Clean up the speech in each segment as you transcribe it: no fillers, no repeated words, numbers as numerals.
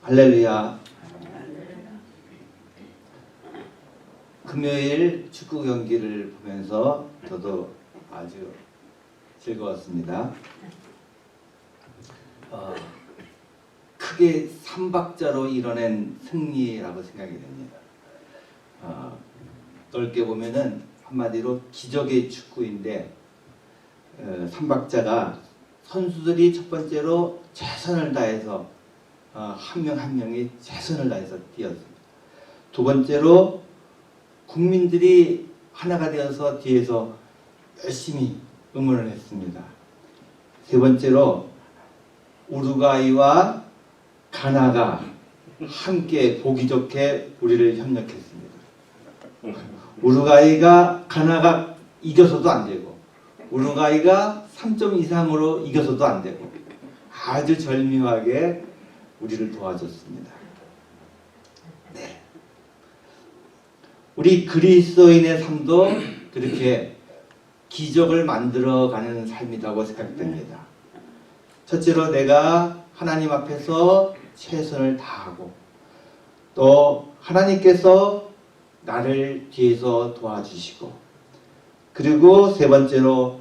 할렐루야. 금요일 축구 경기를 보면서 저도 아주 즐거웠습니다. 크게 3박자로 이뤄낸 승리라고 생각이 됩니다. 넓게 보면은 한마디로 기적의 축구인데 3박자가 선수들이 첫 번째로 최선을 다해서 한 명 한 명이 최선을 다해서 뛰었습니다. 두 번째로 국민들이 하나가 되어서 뒤에서 열심히 응원을 했습니다. 세 번째로 우루과이와 가나가 함께 보기 좋게 우리를 협력했습니다. 우루과이가 가나가 이겨서도 안 되고 우루과이가 3점 이상으로 이겨서도 안 되고 아주 절묘하게 우리를 도와줬습니다. 네. 우리 그리스도인의 삶도 그렇게 기적을 만들어가는 삶이라고 생각됩니다. 첫째로 내가 하나님 앞에서 최선을 다하고 또 하나님께서 나를 뒤에서 도와주시고 그리고 세 번째로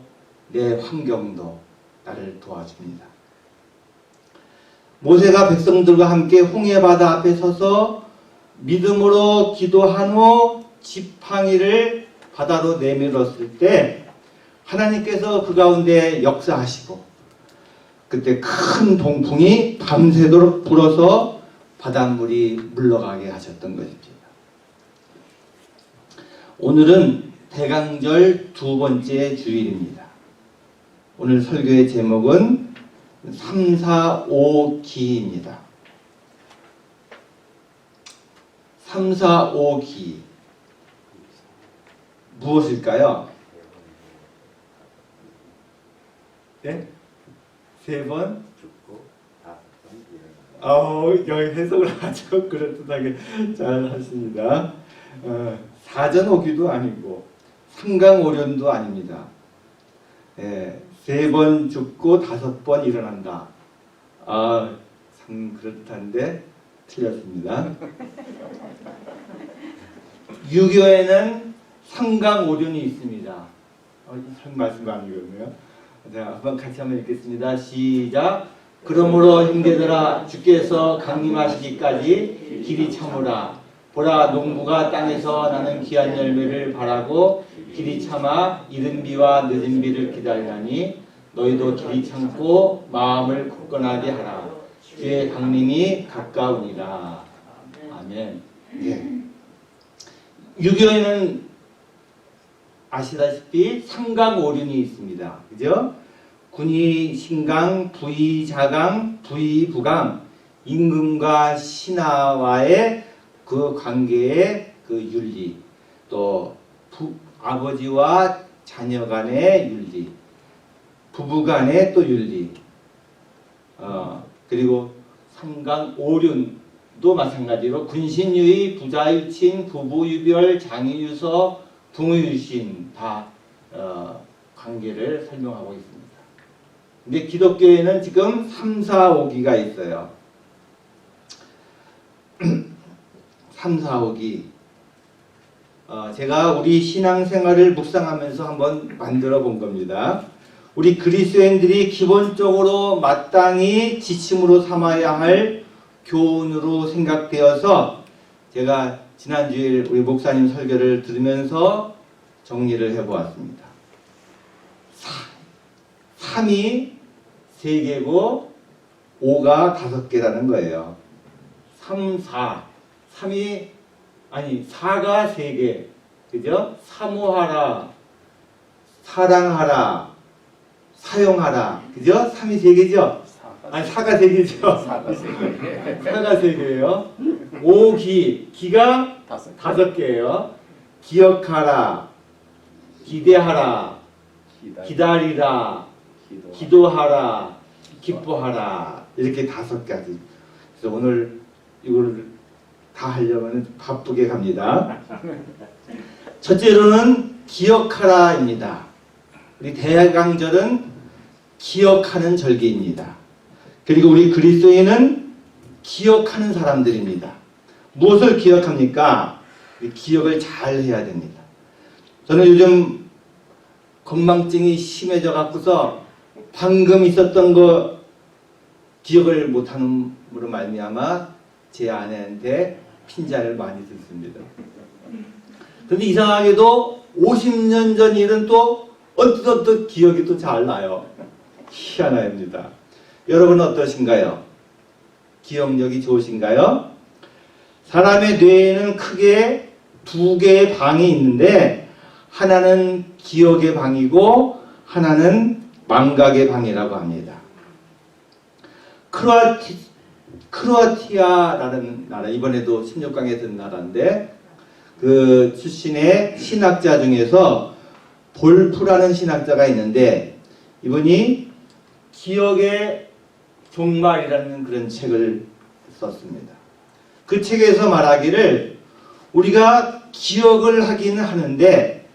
내 환경도 나를 도와줍니다. 모세가 백성들과 함께 홍해바다 앞에 서서 믿음으로 기도한 후 지팡이를 바다로 내밀었을 때 하나님께서 그 가운데 역사하시고 그때 큰 동풍이 밤새도록 불어서 바닷물이 물러가게 하셨던 것입니다. 오늘은 대강절 두 번째 주일입니다. 오늘 설교의 제목은 3, 4, 5기입니다. 3, 4, 5기 무엇일까요? 네? 세 번 죽고 5번 여기 해석을 아주 그럴듯하게 잘 하십니다. 사전오기도 아니고 삼강오륜도 아닙니다. 세 번 죽고 5번 일어난다. 참 그렇단데 틀렸습니다. 유교에는 삼강오륜이 있습니다. 말씀 아니거든요. 자, 한번 같이 한번 읽겠습니다. 시작. 그러므로 형제들아 주께서 강림하시기까지 길이 참으라. 보라 농부가 땅에서 나는 귀한 열매를 바라고 길이 참아 이른 비와 늦은 비를 기다리나니 너희도 길이 참고 마음을 굳건하게 하라. 주의 강림이 가까우니라. 아멘. 예. 유교에는 아시다시피 삼강오륜이 있습니다. 그죠? 군위, 신강, 부위, 자강, 부위, 부강, 임금과 신하와의 그 관계의 그 윤리, 또 아버지와 자녀 간의 윤리, 부부 간의 또 윤리, 그리고 삼강오륜도 마찬가지로 군신유의, 부자유친, 부부유별, 장유유서, 붕의유신 다 관계를 설명하고 있습니다. 근데 기독교에는 지금 3, 4, 5기가 있어요. 3, 4, 5기. 제가 우리 신앙생활을 묵상하면서 한번 만들어 본 겁니다. 우리 그리스도인들이 기본적으로 마땅히 지침으로 삼아야 할 교훈으로 생각되어서 제가 지난주에 우리 목사님 설교를 들으면서 정리를 해보았습니다. 3이 3개고 5가 5개라는 거예요. 3, 4. 3이 아니 4가 3개. 그죠? 사모하라, 사랑하라, 사용하라. 그죠? 3이 3개죠? 아니 4가 3개죠? 4가 3개예요. 5기. 기가 5개예요. 기억하라, 기대하라, 기다리라, 기도하라, 기뻐하라. 이렇게 5가지. 그래서 오늘 이거를 다 하려면 바쁘게 갑니다. 첫째로는 기억하라입니다. 우리 대강절은 기억하는 절기입니다. 그리고 우리 그리스도인은 기억하는 사람들입니다. 무엇을 기억합니까? 기억을 잘 해야 됩니다. 저는 요즘 건망증이 심해져 갖고서 방금 있었던 거 기억을 못하는으로 말미암아 제 아내한테 핀잔을 많이 듣습니다. 그런데 이상하게도 50년 전 일은 또 언뜻 기억이 또 잘 나요. 희한합니다. 여러분은 어떠신가요? 기억력이 좋으신가요? 사람의 뇌에는 크게 두 개의 방이 있는데 하나는 기억의 방이고 하나는 망각의 방이라고 합니다. 크로아티아라는 나라, 이번에도 16강에 든 나라인데 그 출신의 신학자 중에서 볼프라는 신학자가 있는데 이분이 기억의 종말이라는 그런 책을 썼습니다. 그 책에서 말하기를 우리가 기억을 하기는 하는데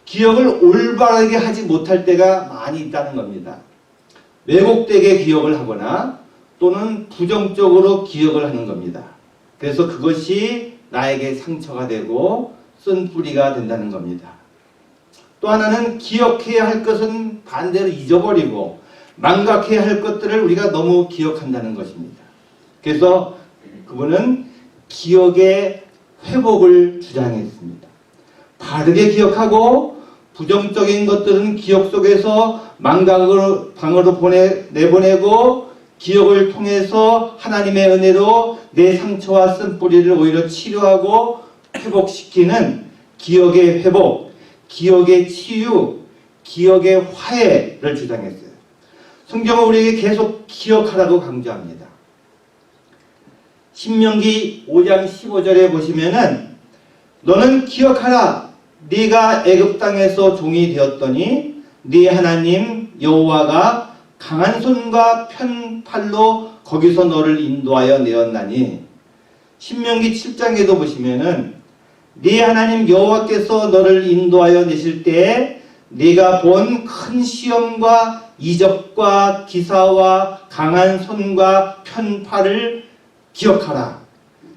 기억을 올바르게 하지 못할 때가 많이 있다는 겁니다. 왜곡되게 기억을 하거나 또는 부정적으로 기억을 하는 겁니다. 그래서 그것이 나에게 상처가 되고 쓴뿌리가 된다는 겁니다. 또 하나는 기억해야 할 것은 반대로 잊어버리고 망각해야 할 것들을 우리가 너무 기억한다는 것입니다. 그래서 그분은 기억의 회복을 주장했습니다. 바르게 기억하고 부정적인 것들은 기억 속에서 망각으로 방으로 내보내고 기억을 통해서 하나님의 은혜로 내 상처와 쓴뿌리를 오히려 치료하고 회복시키는 기억의 회복, 기억의 치유, 기억의 화해를 주장했어요. 성경은 우리에게 계속 기억하라고 강조합니다. 신명기 5장 15절에 보시면은 너는 기억하라. 네가 애굽 땅에서 종이 되었더니 네 하나님 여호와가 강한 손과 편 팔로 거기서 너를 인도하여 내었나니 신명기 7장에도 보시면은 네 하나님 여호와께서 너를 인도하여 내실 때에 네가 본 큰 시험과 이적과 기사와 강한 손과 편 팔을 기억하라.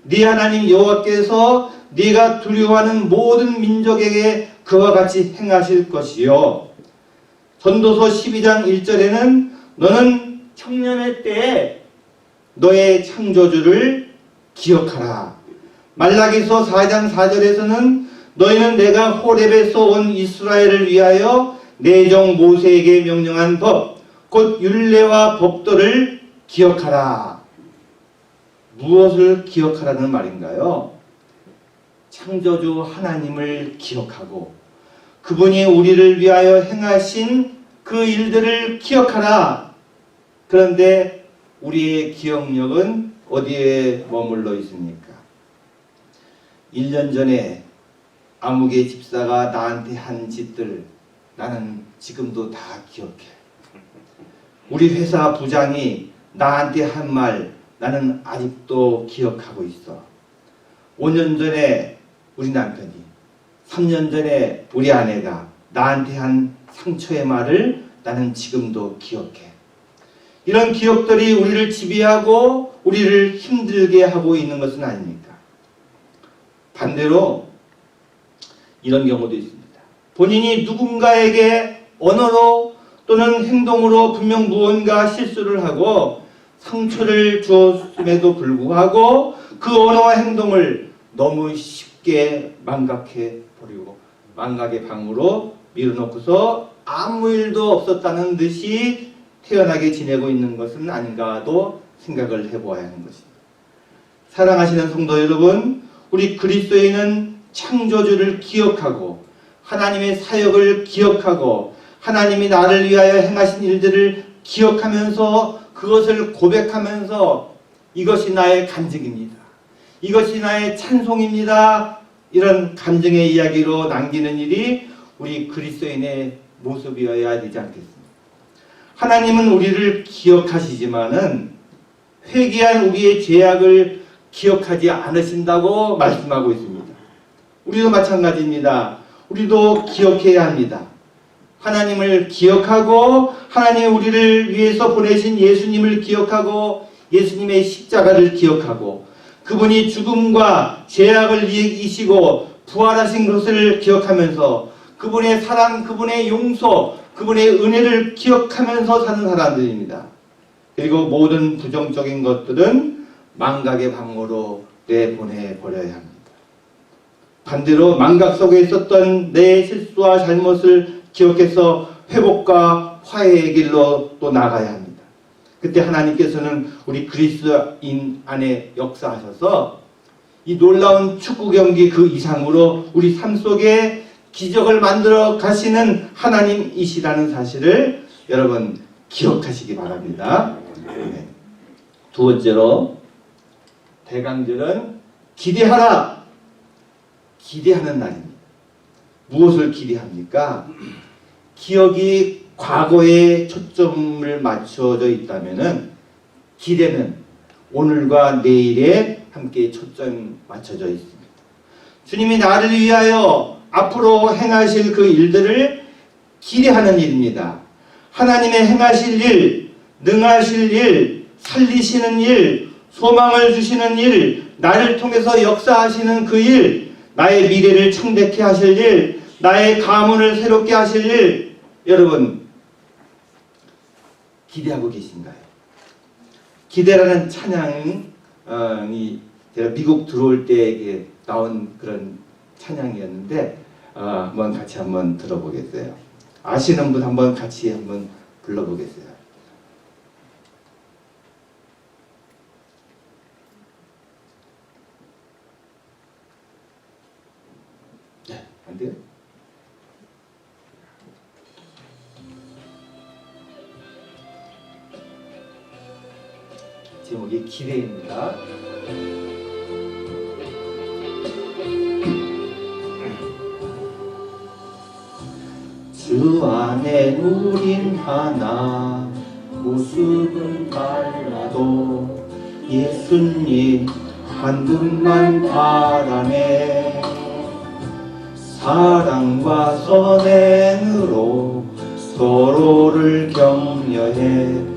네 하나님 여호와께서 네가 두려워하는 모든 민족에게 그와 같이 행하실 것이요. 전도서 12장 1절에는 너는 청년의 때에 너의 창조주를 기억하라. 말라기서 4장 4절에서는 너희는 내가 호렙에서 온 이스라엘을 위하여 내 종 모세에게 명령한 법, 곧 율례와 법도를 기억하라. 무엇을 기억하라는 말인가요? 창조주 하나님을 기억하고 그분이 우리를 위하여 행하신 그 일들을 기억하라. 그런데 우리의 기억력은 어디에 머물러 있습니까? 1년 전에 아무개 집사가 나한테 한 짓들 나는 지금도 다 기억해. 우리 회사 부장이 나한테 한 말 나는 아직도 기억하고 있어. 5년 전에 우리 남편이, 3년 전에 우리 아내가 나한테 한 상처의 말을 나는 지금도 기억해. 이런 기억들이 우리를 지배하고 우리를 힘들게 하고 있는 것은 아닙니까? 반대로 이런 경우도 있습니다. 본인이 누군가에게 언어로 또는 행동으로 분명 무언가 실수를 하고 상처를 주었음에도 불구하고 그 언어와 행동을 너무 쉽게 망각해 버리고 망각의 방으로 밀어놓고서 아무 일도 없었다는 듯이 태연하게 지내고 있는 것은 아닌가도 생각을 해보아야 하는 것입니다. 사랑하시는 성도 여러분, 우리 그리스도인은 창조주를 기억하고 하나님의 사역을 기억하고 하나님이 나를 위하여 행하신 일들을 기억하면서 그것을 고백하면서 이것이 나의 간증입니다. 이것이 나의 찬송입니다. 이런 감정의 이야기로 남기는 일이 우리 그리스도인의 모습이어야 되지 않겠습니까? 하나님은 우리를 기억하시지만은 회개한 우리의 죄악을 기억하지 않으신다고 말씀하고 있습니다. 우리도 마찬가지입니다. 우리도 기억해야 합니다. 하나님을 기억하고 하나님이 우리를 위해서 보내신 예수님을 기억하고 예수님의 십자가를 기억하고 그분이 죽음과 죄악을 이기시고 부활하신 것을 기억하면서 그분의 사랑, 그분의 용서, 그분의 은혜를 기억하면서 사는 사람들입니다. 그리고 모든 부정적인 것들은 망각의 방으로 내보내버려야 합니다. 반대로 망각 속에 있었던 내 실수와 잘못을 기억해서 회복과 화해의 길로 또 나가야 합니다. 그때 하나님께서는 우리 그리스도인 안에 역사하셔서 이 놀라운 축구 경기 그 이상으로 우리 삶 속에 기적을 만들어 가시는 하나님이시라는 사실을 여러분 기억하시기 바랍니다. 네. 두 번째로 대강절은 기대하라. 기대하는 날입니다. 무엇을 기대합니까? 기억이 과거에 초점을 맞춰져 있다면은 기대는 오늘과 내일에 함께 초점이 맞춰져 있습니다. 주님이 나를 위하여 앞으로 행하실 그 일들을 기대하는 일입니다. 하나님의 행하실 일, 능하실 일, 살리시는 일, 소망을 주시는 일, 나를 통해서 역사하시는 그 일, 나의 미래를 창백케 하실 일, 나의 가문을 새롭게 하실 일, 여러분 기대하고 계신가요? 기대라는 찬양이 제가 미국 들어올 때 나온 그런 찬양이었는데 한번 같이 한번 들어보겠어요. 아시는 분 한번 같이 한번 불러보겠어요. 네, 안 돼요? 제목이 기대입니다. 주 안에 우린 하나, 모습은 달라도 예수님 한 분만 바라네. 사랑과 선행으로 서로를 격려해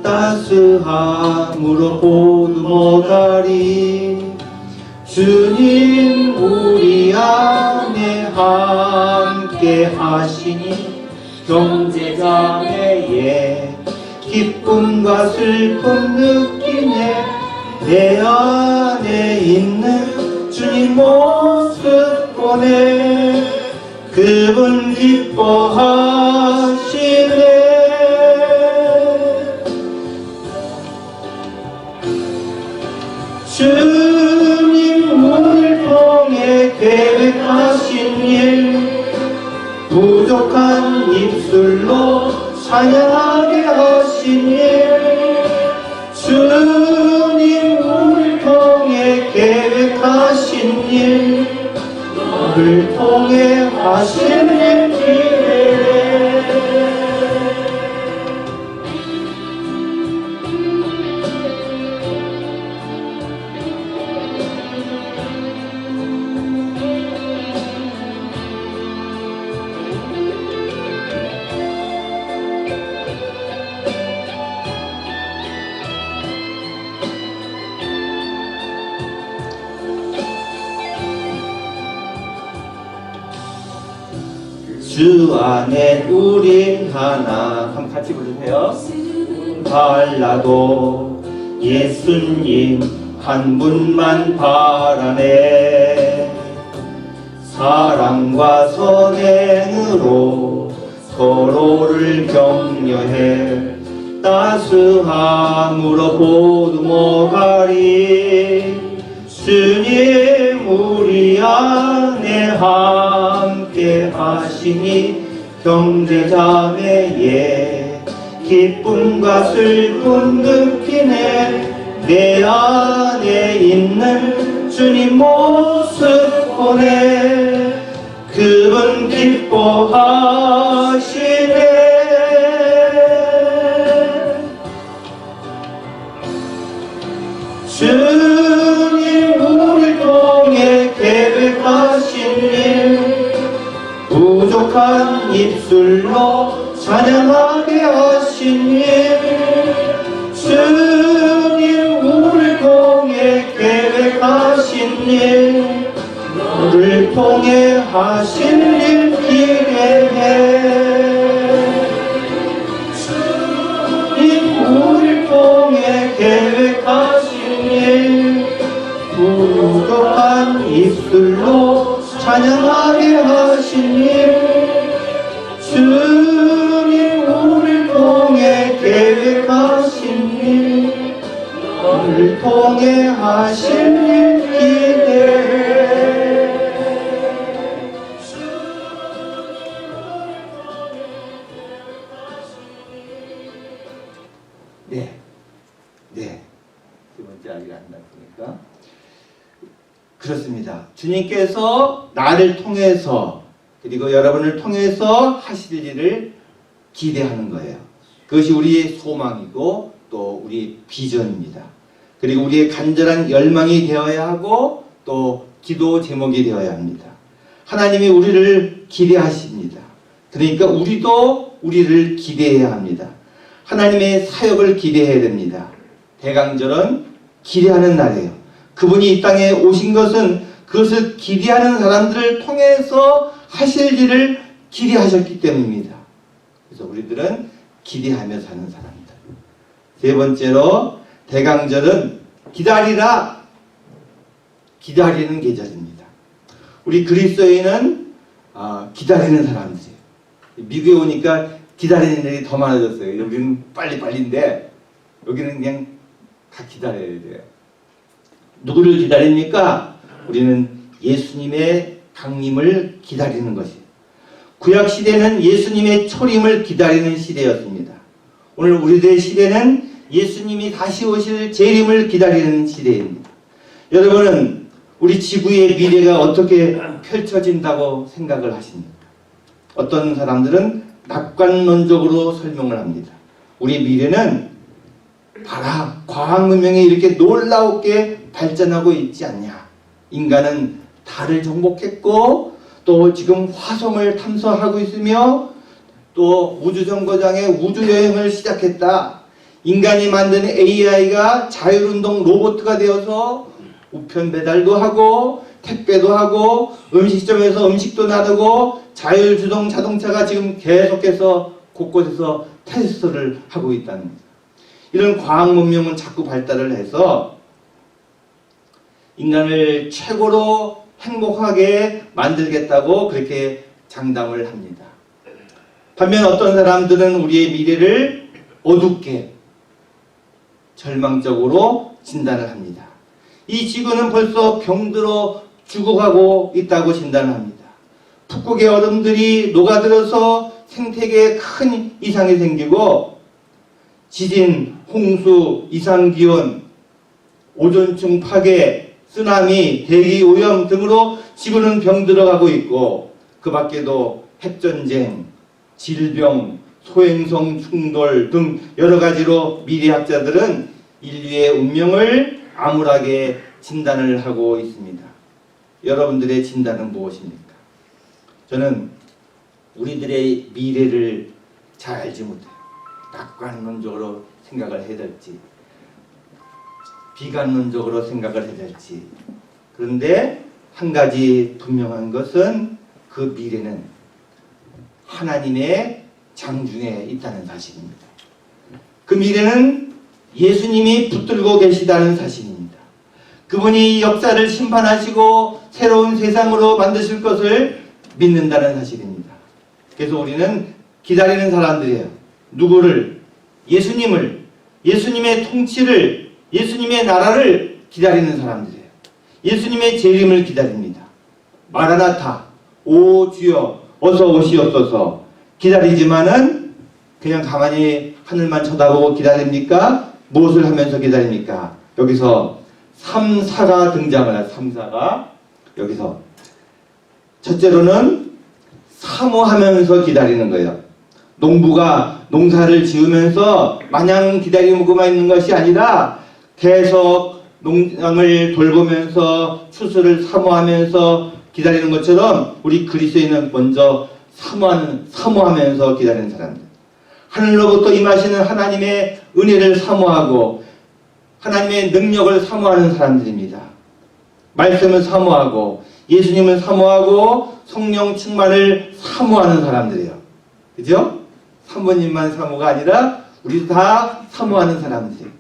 따스함으로 보듬어가리. 주님 우리 안에 함께 하시니 형제자매의 기쁨과 슬픔 느끼네. 내 안에 있는 주님 모습 보내. 그분 기뻐하시네. 주님 우리를 통해 계획하신 일, 부족한 입술로 찬양하게 하신 일, 주님 우리를 통해 계획하신 일, 너를 통해 하신 일 기대해. 주 안에 우린 하나. 한번 같이 부르세요. 달라도 예수님 한 분만 바라네. 사랑과 선행으로 서로를 격려해 따스함으로 보듬어가리. 주님 우리 안에 함께 하시니 형제자매의 기쁨과 슬픔 느끼네. 내 안에 있는 주님 모습 보내. 그분 기뻐하시네. 주님 우리를 통해 계획하신 일, 부족한 입술로 찬양하게 하신 일, 주님 하실 일 기대해. 주님 우리를 통해 계획하신 일 부족한 입술로 찬양하게 하신 일 주님 우리를 통해 계획하신 일 너를 통해 하실 일 기대해. 네. 두 번째 아직 안 났으니까. 그렇습니다. 주님께서 나를 통해서 그리고 여러분을 통해서 하실 일을 기대하는 거예요. 그것이 우리의 소망이고 또 우리의 비전입니다. 그리고 우리의 간절한 열망이 되어야 하고 또 기도 제목이 되어야 합니다. 하나님이 우리를 기대하십니다. 그러니까 우리도 우리를 기대해야 합니다. 하나님의 사역을 기대해야 됩니다. 대강절은 기대하는 날이에요. 그분이 이 땅에 오신 것은 그것을 기대하는 사람들을 통해서 하실 일을 기대하셨기 때문입니다. 그래서 우리들은 기대하며 사는 사람들. 세 번째로 대강절은 기다리라. 기다리는 계절입니다. 우리 그리스도인은 기다리는 사람들이에요. 미국에 오니까 기다리는 일이 더 많아졌어요. 여기는 빨리빨리인데 여기는 그냥 다 기다려야 돼요. 누구를 기다립니까? 우리는 예수님의 강림을 기다리는 것이에요. 구약시대는 예수님의 초림을 기다리는 시대였습니다. 오늘 우리들의 시대는 예수님이 다시 오실 재림을 기다리는 시대입니다. 여러분은 우리 지구의 미래가 어떻게 펼쳐진다고 생각을 하십니까? 어떤 사람들은 낙관론적으로 설명을 합니다. 우리 미래는 봐라, 과학 문명이 이렇게 놀랍게 발전하고 있지 않냐. 인간은 달을 정복했고 또 지금 화성을 탐사하고 있으며 또 우주정거장에 우주여행을 시작했다. 인간이 만든 AI가 자율운동 로봇가 되어서 우편 배달도 하고 택배도 하고 음식점에서 음식도 나누고 자율주동 자동차가 지금 계속해서 곳곳에서 테스트를 하고 있다는 거죠. 이런 과학 문명은 자꾸 발달을 해서 인간을 최고로 행복하게 만들겠다고 그렇게 장담을 합니다. 반면 어떤 사람들은 우리의 미래를 어둡게 절망적으로 진단을 합니다. 이 지구는 벌써 병들어 죽어가고 있다고 진단을 합니다. 북극의 얼음들이 녹아들어서 생태계에 큰 이상이 생기고 지진, 홍수, 이상기온, 오존층 파괴, 쓰나미, 대기오염 등으로 지구는 병들어가고 있고 그 밖에도 핵전쟁, 질병, 소행성 충돌 등 여러 가지로 미래학자들은 인류의 운명을 암울하게 진단을 하고 있습니다. 여러분들의 진단은 무엇입니까? 저는 우리들의 미래를 잘 알지 못해요. 낙관론적으로 생각을 해야 될지 비관론적으로 생각을 해야 될지. 그런데 한 가지 분명한 것은 그 미래는 하나님의 장중에 있다는 사실입니다. 그 미래는 예수님이 붙들고 계시다는 사실입니다. 그분이 역사를 심판하시고 새로운 세상으로 만드실 것을 믿는다는 사실입니다. 그래서 우리는 기다리는 사람들이에요. 누구를? 예수님을, 예수님의 통치를, 예수님의 나라를 기다리는 사람들이에요. 예수님의 재림을 기다립니다. 마라나타, 오 주여 어서 오시옵소서. 기다리지만은 그냥 가만히 하늘만 쳐다보고 기다립니까? 무엇을 하면서 기다립니까? 여기서 3사가 등장을 해요. 3사가 여기서 첫째로는 사모하면서 기다리는 거예요. 농부가 농사를 지으면서 마냥 기다리고만 있는 것이 아니라 계속 농장을 돌보면서 추수를 사모하면서 기다리는 것처럼 우리 그리스도인은 먼저 사모하면서 기다리는 사람들. 하늘로부터 임하시는 하나님의 은혜를 사모하고 하나님의 능력을 사모하는 사람들입니다. 말씀을 사모하고 예수님을 사모하고 성령 충만을 사모하는 사람들이에요. 그죠? 사모님만 사모가 아니라 우리도 다 사모하는 사람들이에요.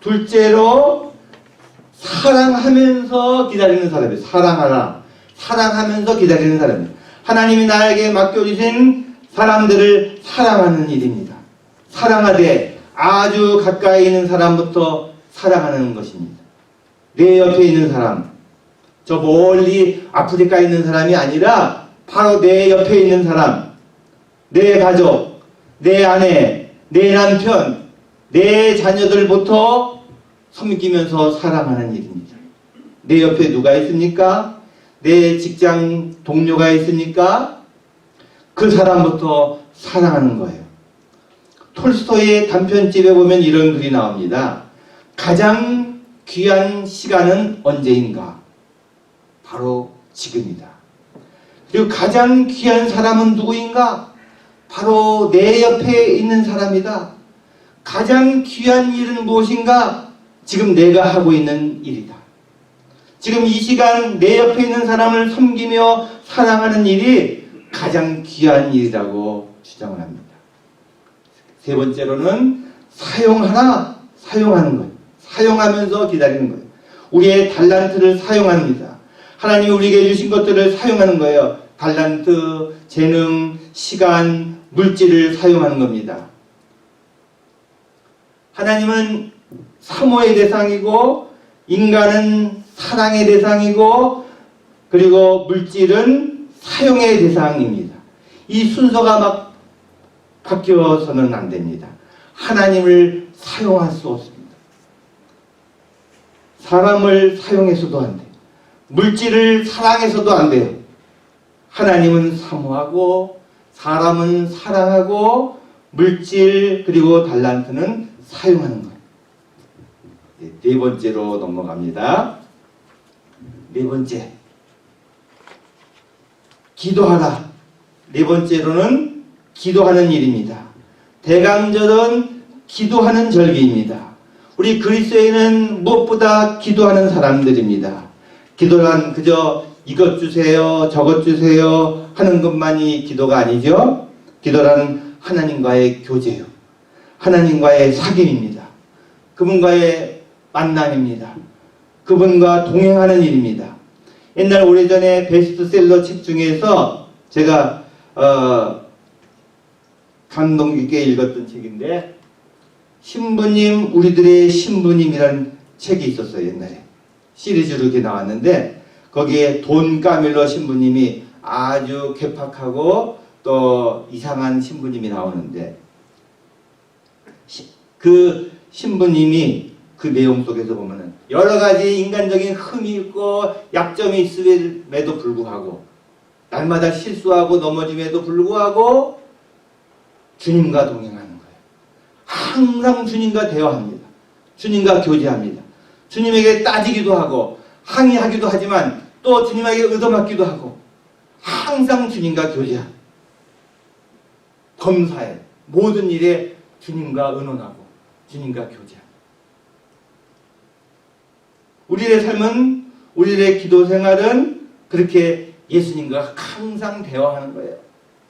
둘째로 사랑하면서 기다리는 사람이에요. 사랑하라. 사랑하면서 기다리는 사람이에요. 하나님이 나에게 맡겨주신 사람들을 사랑하는 일입니다. 사랑하되 아주 가까이 있는 사람부터 사랑하는 것입니다. 내 옆에 있는 사람, 저 멀리 아프리카에 있는 사람이 아니라 바로 내 옆에 있는 사람, 내 가족, 내 아내, 내 남편, 내 자녀들부터 섬기면서 사랑하는 일입니다. 내 옆에 누가 있습니까? 내 직장 동료가 있습니까? 그 사람부터 사랑하는 거예요. 톨스토이의 단편집에 보면 이런 글이 나옵니다. 가장 귀한 시간은 언제인가? 바로 지금이다. 그리고 가장 귀한 사람은 누구인가? 바로 내 옆에 있는 사람이다. 가장 귀한 일은 무엇인가? 지금 내가 하고 있는 일이다. 지금 이 시간 내 옆에 있는 사람을 섬기며 사랑하는 일이 가장 귀한 일이라고 주장을 합니다. 세 번째로는 사용하라, 사용하는 것. 사용하면서 기다리는 거예요. 우리의 달란트를 사용합니다. 하나님이 우리에게 주신 것들을 사용하는 거예요. 달란트, 재능, 시간, 물질을 사용하는 겁니다. 하나님은 사모의 대상이고 인간은 사랑의 대상이고 그리고 물질은 사용의 대상입니다. 이 순서가 막 바뀌어서는 안 됩니다. 하나님을 사용할 수 없습니다. 사람을 사용해서도 안 돼요. 물질을 사랑해서도 안 돼요. 하나님은 사모하고 사람은 사랑하고 물질 그리고 달란트는 사용하는 거예요. 네 번째로 넘어갑니다. 네 번째, 기도하라. 네 번째로는 기도하는 일입니다. 대강절은 기도하는 절기입니다. 우리 그리스도인은 무엇보다 기도하는 사람들입니다. 기도란 그저 이것 주세요, 저것 주세요 하는 것만이 기도가 아니죠. 기도란 하나님과의 교제요. 하나님과의 사귐입니다. 그분과의 만남입니다. 그분과 동행하는 일입니다. 옛날 오래전에 베스트셀러 책 중에서 제가 감동 깊게 읽었던 책인데 신부님 우리들의 신부님이라는 책이 있었어요. 옛날에 시리즈로 이렇게 나왔는데 거기에 돈 까밀러 신부님이 아주 괴팍하고 또 이상한 신부님이 나오는데 그 신부님이 그 내용 속에서 보면은 여러 가지 인간적인 흠이 있고 약점이 있음에도 불구하고 날마다 실수하고 넘어짐에도 불구하고 주님과 동행하는 거예요. 항상 주님과 대화합니다. 주님과 교제합니다. 주님에게 따지기도 하고 항의하기도 하지만 또 주님에게 얻어맞기도 하고 항상 주님과 교제합니다. 검사에 모든 일에 주님과 의논하고 주님과 교제합니다. 우리의 삶은 우리의 기도 생활은 그렇게 예수님과 항상 대화하는 거예요.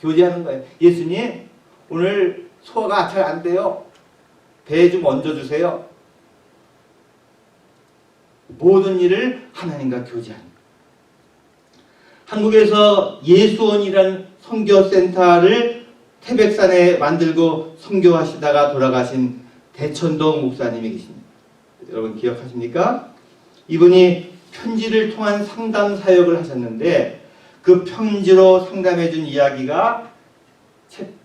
교제하는 거예요. 예수님 오늘 소화가 잘 안 돼요. 배에 좀 얹어주세요. 모든 일을 하나님과 교제하는 거예요. 한국에서 예수원이라는 선교센터를 태백산에 만들고 선교하시다가 돌아가신 대천동 목사님이 계십니다. 여러분 기억하십니까? 이분이 편지를 통한 상담 사역을 하셨는데 그 편지로 상담해 준 이야기가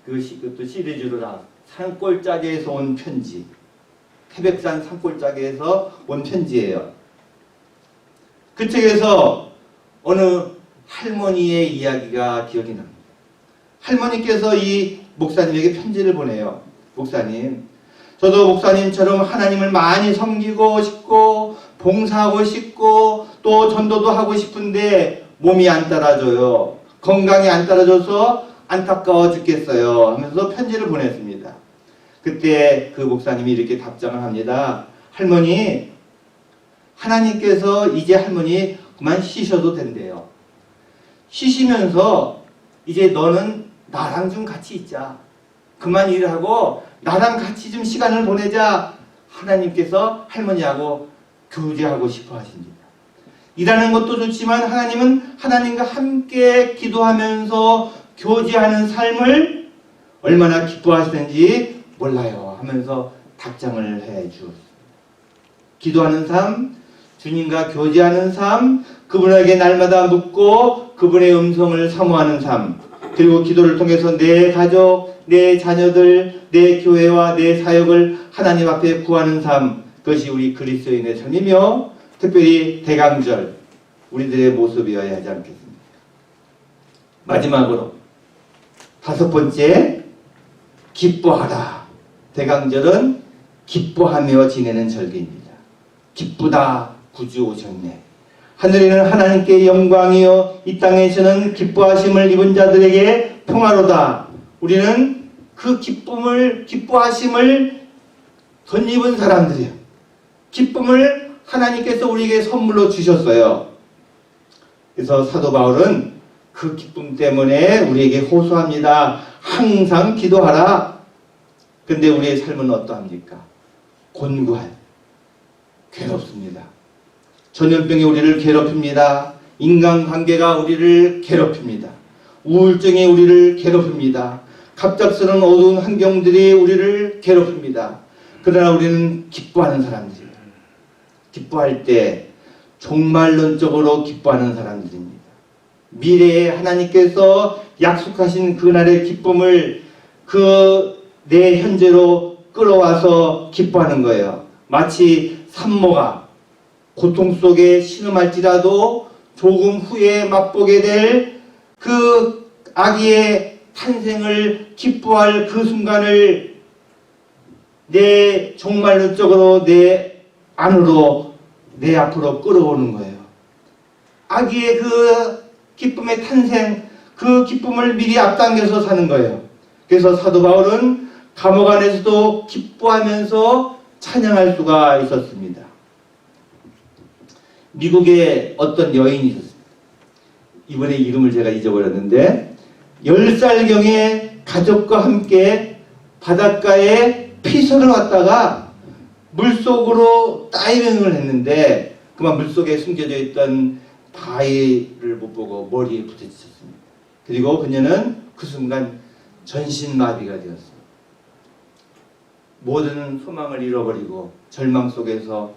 그 시리즈로 나왔어요. 산골짜기에서 온 편지. 태백산 산골짜기에서 온 편지예요. 그 책에서 어느 할머니의 이야기가 기억이 납니다. 할머니께서 이 목사님에게 편지를 보내요. 목사님, 저도 목사님처럼 하나님을 많이 섬기고 싶고 봉사하고 싶고 또 전도도 하고 싶은데 몸이 안 따라줘요. 건강이 안 따라줘서 안타까워 죽겠어요 하면서 편지를 보냈습니다. 그때 그 목사님이 이렇게 답장을 합니다. 할머니, 하나님께서 이제 할머니 그만 쉬셔도 된대요. 쉬시면서 이제 너는 나랑 좀 같이 있자. 그만 일하고 나랑 같이 좀 시간을 보내자. 하나님께서 할머니하고 교제하고 싶어 하십니다. 일하는 것도 좋지만 하나님은 하나님과 함께 기도하면서 교제하는 삶을 얼마나 기뻐하시는지 몰라요 하면서 답장을 해 주었습니다. 기도하는 삶, 주님과 교제하는 삶, 그분에게 날마다 묻고 그분의 음성을 사모하는 삶, 그리고 기도를 통해서 내 가족, 내 자녀들, 내 교회와 내 사역을 하나님 앞에 구하는 삶, 그것이 우리 그리스도인의 삶이며 특별히 대강절 우리들의 모습이어야 하지 않겠습니까? 마지막으로 5번째, 기뻐하라. 대강절은 기뻐하며 지내는 절기입니다. 기쁘다 구주 오셨네. 하늘에는 하나님께 영광이요 이 땅에서는 기뻐하심을 입은 자들에게 평화로다. 우리는 그 기쁨을 기뻐하심을 덧입은 사람들이에요. 기쁨을 하나님께서 우리에게 선물로 주셨어요. 그래서 사도 바울은 그 기쁨 때문에 우리에게 호소합니다. 항상 기도하라. 근데 우리의 삶은 어떠합니까? 곤고한, 괴롭습니다. 전염병이 우리를 괴롭힙니다. 인간관계가 우리를 괴롭힙니다. 우울증이 우리를 괴롭힙니다. 갑작스러운 어두운 환경들이 우리를 괴롭힙니다. 그러나 우리는 기뻐하는 사람들이에요. 기뻐할 때 종말론적으로 기뻐하는 사람들입니다. 미래에 하나님께서 약속하신 그날의 기쁨을 내 현재로 끌어와서 기뻐하는 거예요. 마치 산모가 고통 속에 신음할지라도 조금 후에 맛보게 될 그 아기의 탄생을 기뻐할 그 순간을 내 종말론적으로 내 안으로 내 앞으로 끌어오는 거예요. 아기의 그 기쁨의 탄생, 그 기쁨을 미리 앞당겨서 사는 거예요. 그래서 사도 바울은 감옥 안에서도 기뻐하면서 찬양할 수가 있었습니다. 미국에 어떤 여인이 있었습니다. 이번에 이름을 제가 잊어버렸는데 10살경에 가족과 함께 바닷가에 피서를 왔다가 물속으로 다이빙을 했는데 그만 물속에 숨겨져 있던 바위를 못 보고 머리에 부딪혔습니다. 그리고 그녀는 그 순간 전신마비가 되었습니다. 모든 소망을 잃어버리고 절망 속에서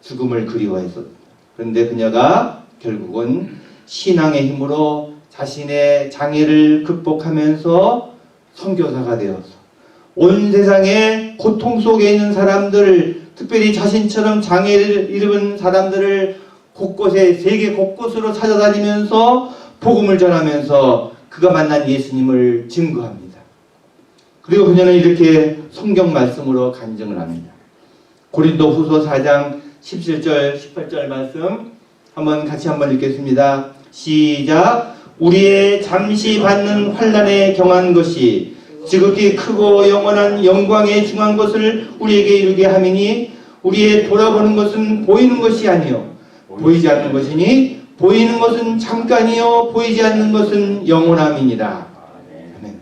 죽음을 그리워했었습니다. 그런데 그녀가 결국은 신앙의 힘으로 자신의 장애를 극복하면서 선교사가 되어서 온 세상에 고통 속에 있는 사람들, 특별히 자신처럼 장애를 입은 사람들을 곳곳에 세계 곳곳으로 찾아다니면서 복음을 전하면서 그가 만난 예수님을 증거합니다. 그리고 그녀는 이렇게 성경 말씀으로 간증을 합니다. 고린도후서 4장 17절 18절 말씀 같이 한번 읽겠습니다. 시작. 우리의 잠시 받는 환난에 경한 것이 지극히 크고 영원한 영광에 중한 것을 우리에게 이루게 함이니 우리의 돌아보는 것은 보이는 것이 아니요 보이지 않는 것이니 보이는 것은 잠깐이요 보이지 않는 것은 영원함이니라. 아멘.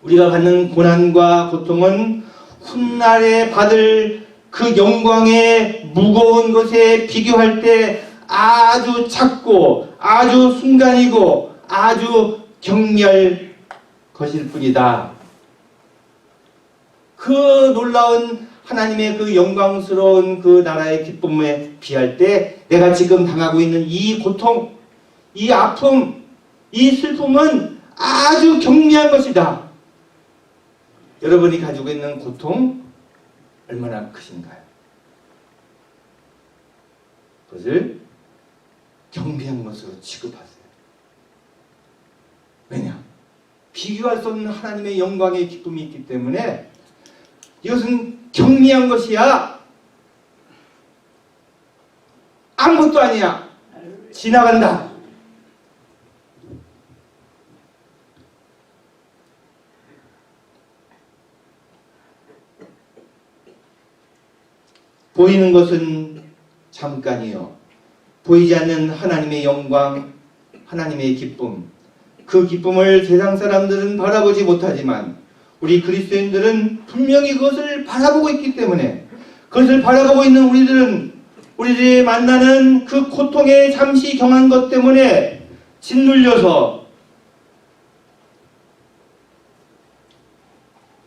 우리가 받는 고난과 고통은 훗날에 받을 그 영광의 무거운 것에 비교할 때 아주 작고 아주 순간이고 아주 경미할 것일 뿐이다. 그 놀라운 하나님의 그 영광스러운 그 나라의 기쁨에 비할 때 내가 지금 당하고 있는 이 고통, 이 아픔, 이 슬픔은 아주 경미한 것이다. 여러분이 가지고 있는 고통 얼마나 크신가요? 그것을 경비한 것으로 취급하세요. 왜냐? 비교할 수 없는 하나님의 영광의 기쁨이 있기 때문에 이것은 경미한 것이야. 아무것도 아니야. 지나간다. 보이는 것은 잠깐이요. 보이지 않는 하나님의 영광, 하나님의 기쁨, 그 기쁨을 세상 사람들은 바라보지 못하지만 우리 그리스도인들은 분명히 그것을 바라보고 있기 때문에, 그것을 바라보고 있는 우리들이 만나는 그 고통에 잠시 경한 것 때문에 짓눌려서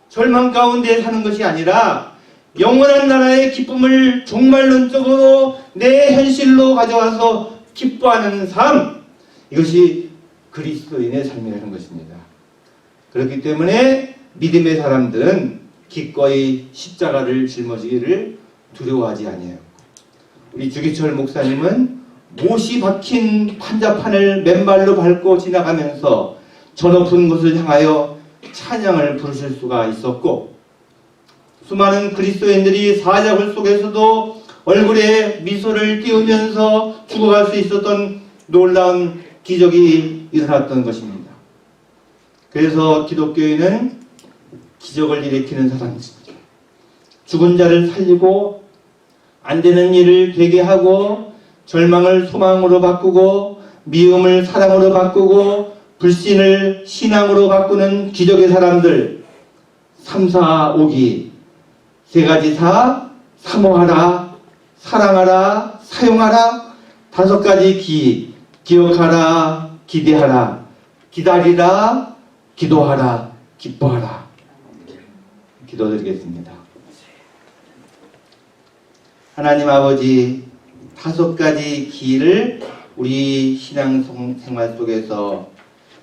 절망 가운데 사는 것이 아니라 영원한 나라의 기쁨을 종말론적으로 내 현실로 가져와서 기뻐하는 삶, 이것이 그리스도인의 삶이라는 것입니다. 그렇기 때문에 믿음의 사람들은 기꺼이 십자가를 짊어지기를 두려워하지 아니해요. 우리 주기철 목사님은 못이 박힌 판자판을 맨발로 밟고 지나가면서 저 높은 곳을 향하여 찬양을 부르실 수가 있었고, 수많은 그리스도인들이 사자굴 속에서도 얼굴에 미소를 띄우면서 죽어갈 수 있었던 놀라운 기적이 일어났던 것입니다. 그래서 기독교인은 기적을 일으키는 사람입니다. 죽은 자를 살리고 안 되는 일을 되게 하고 절망을 소망으로 바꾸고 미움을 사랑으로 바꾸고 불신을 신앙으로 바꾸는 기적의 사람들, 3, 4, 5기 세 가지 사, 사모하라, 사랑하라, 사용하라, 5가지 기, 기억하라, 기대하라, 기다리라, 기도하라, 기뻐하라. 기도드리겠습니다. 하나님 아버지, 5가지 기를 우리 신앙생활 속에서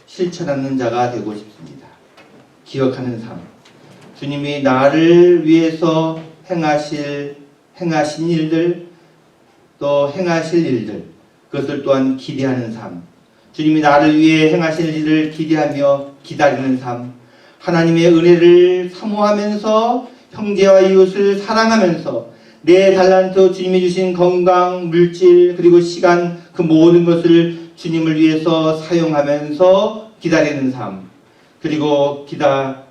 실천하는 자가 되고 싶습니다. 기억하는 삶, 주님이 나를 위해서 행하신 일들, 또 행하실 일들, 그것을 또한 기대하는 삶, 주님이 나를 위해 행하실 일을 기대하며 기다리는 삶, 하나님의 은혜를 사모하면서 형제와 이웃을 사랑하면서 내 달란트, 주님이 주신 건강, 물질, 그리고 시간, 그 모든 것을 주님을 위해서 사용하면서 기다리는 삶, 그리고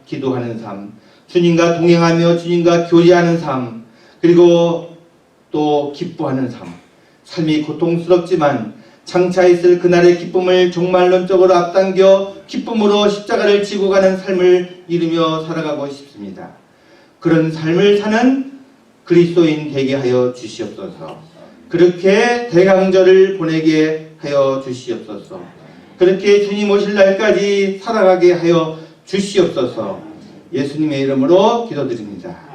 기도하는 삶, 주님과 동행하며 주님과 교제하는 삶, 그리고 또 기뻐하는 삶. 삶이 고통스럽지만 장차 있을 그날의 기쁨을 종말론적으로 앞당겨 기쁨으로 십자가를 지고 가는 삶을 이루며 살아가고 싶습니다. 그런 삶을 사는 그리스도인 되게 하여 주시옵소서. 그렇게 대강절을 보내게 하여 주시옵소서. 그렇게 주님 오실 날까지 살아가게 하여 주시옵소서. 예수님의 이름으로 기도드립니다.